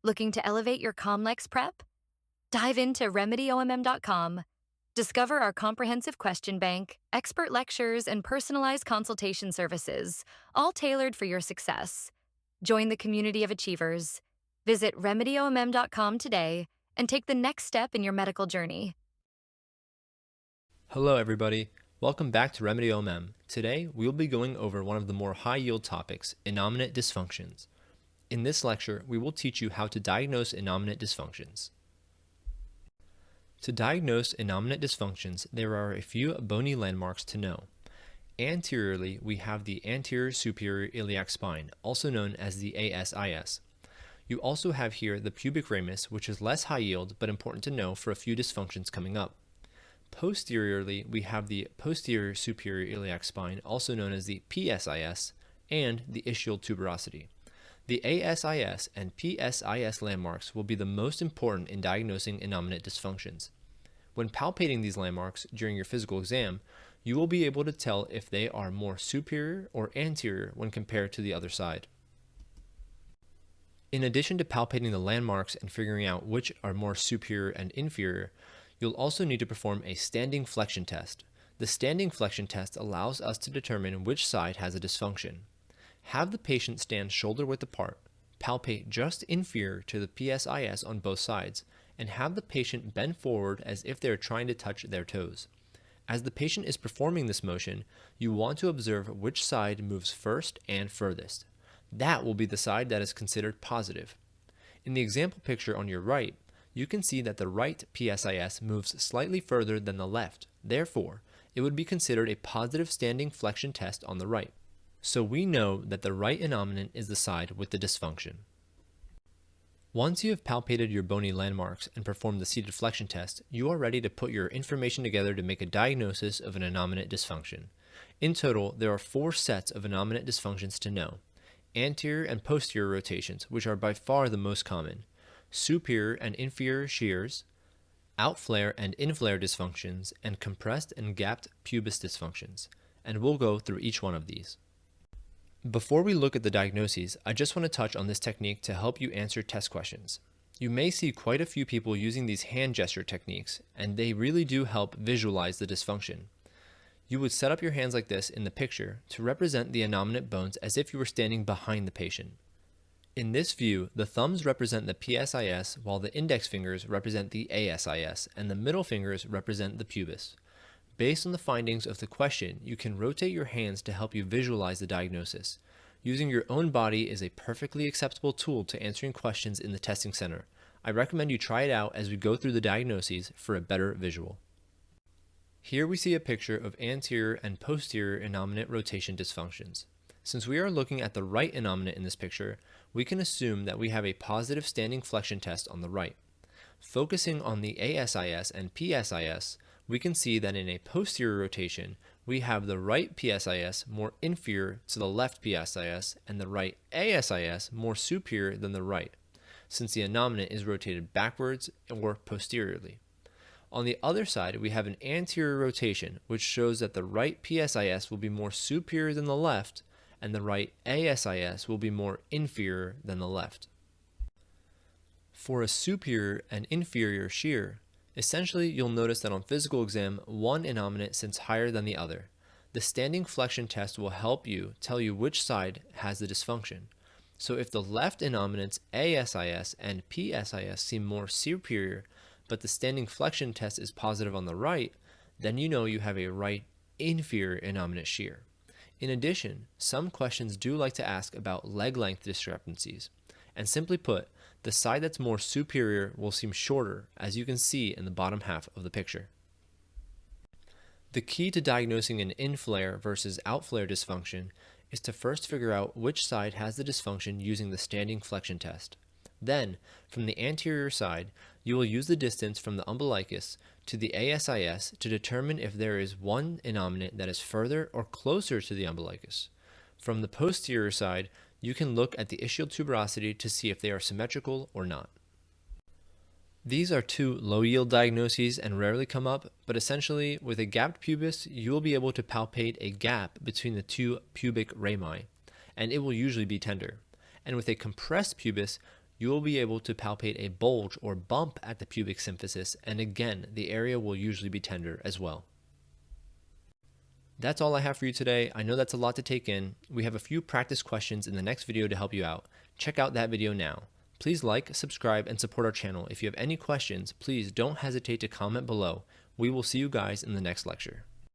Looking to elevate your COMLEX prep? Dive into RemedyOMM.com. Discover our comprehensive question bank, expert lectures, and personalized consultation services, all tailored for your success. Join the community of achievers. Visit RemedyOMM.com today and take the next step in your medical journey. Hello everybody, welcome back to Remedy OMM. Today we will be going over one of the more high-yield topics, innominate dysfunctions. In this lecture, we will teach you how to diagnose innominate dysfunctions. To diagnose innominate dysfunctions, there are a few bony landmarks to know. Anteriorly, we have the anterior superior iliac spine, also known as the ASIS. You also have here the pubic ramus, which is less high yield but important to know for a few dysfunctions coming up. Posteriorly, we have the posterior superior iliac spine, also known as the PSIS, and the ischial tuberosity. The ASIS and PSIS landmarks will be the most important in diagnosing innominate dysfunctions. When palpating these landmarks during your physical exam, you will be able to tell if they are more superior or anterior when compared to the other side. In addition to palpating the landmarks and figuring out which are more superior and inferior, you'll also need to perform a standing flexion test. The standing flexion test allows us to determine which side has a dysfunction. Have the patient stand shoulder width apart, palpate just inferior to the PSIS on both sides, and have the patient bend forward as if they are trying to touch their toes. As the patient is performing this motion, you want to observe which side moves first and furthest. That will be the side that is considered positive. In the example picture on your right, you can see that the right PSIS moves slightly further than the left. Therefore, it would be considered a positive standing flexion test on the right. So we know that the right innominate is the side with the dysfunction. Once you have palpated your bony landmarks and performed the seated flexion test, you are ready to put your information together to make a diagnosis of an innominate dysfunction. In total, there are 4 sets of innominate dysfunctions to know: anterior and posterior rotations, which are by far the most common, superior and inferior shears, outflare and inflare dysfunctions, and compressed and gapped pubis dysfunctions. And we'll go through each one of these. Before we look at the diagnoses, I just want to touch on this technique to help you answer test questions. You may see quite a few people using these hand gesture techniques, and they really do help visualize the dysfunction. You would set up your hands like this in the picture to represent the innominate bones as if you were standing behind the patient. In this view, the thumbs represent the PSIS while the index fingers represent the ASIS and the middle fingers represent the pubis. Based on the findings of the question, you can rotate your hands to help you visualize the diagnosis. Using your own body is a perfectly acceptable tool to answering questions in the testing center. I recommend you try it out as we go through the diagnoses for a better visual. Here we see a picture of anterior and posterior innominate rotation dysfunctions. Since we are looking at the right innominate in this picture, we can assume that we have a positive standing flexion test on the right. Focusing on the ASIS and PSIS, we can see that in a posterior rotation, we have the right PSIS more inferior to the left PSIS and the right ASIS more superior than the right, since the innominate is rotated backwards or posteriorly. On the other side, we have an anterior rotation, which shows that the right PSIS will be more superior than the left, and the right ASIS will be more inferior than the left. For a superior and inferior shear, essentially you'll notice that on physical exam, one innominate sits higher than the other. The standing flexion test will help you tell you which side has the dysfunction. So if the left innominates ASIS and PSIS seem more superior, but the standing flexion test is positive on the right, then you know you have a right inferior innominate shear. In addition, some questions do like to ask about leg length discrepancies. And simply put, the side that's more superior will seem shorter, as you can see in the bottom half of the picture. The key to diagnosing an inflare versus outflare dysfunction is to first figure out which side has the dysfunction using the standing flexion test. Then, from the anterior side, you will use the distance from the umbilicus to the ASIS to determine if there is one innominate that is further or closer to the umbilicus. From the posterior side, you can look at the ischial tuberosity to see if they are symmetrical or not. These are 2 low-yield diagnoses and rarely come up, but essentially, with a gapped pubis, you will be able to palpate a gap between the 2 pubic rami, and it will usually be tender. And with a compressed pubis, you will be able to palpate a bulge or bump at the pubic symphysis, and again, the area will usually be tender as well. That's all I have for you today. I know that's a lot to take in. We have a few practice questions in the next video to help you out. Check out that video now. Please like, subscribe, and support our channel. If you have any questions, please don't hesitate to comment below. We will see you guys in the next lecture.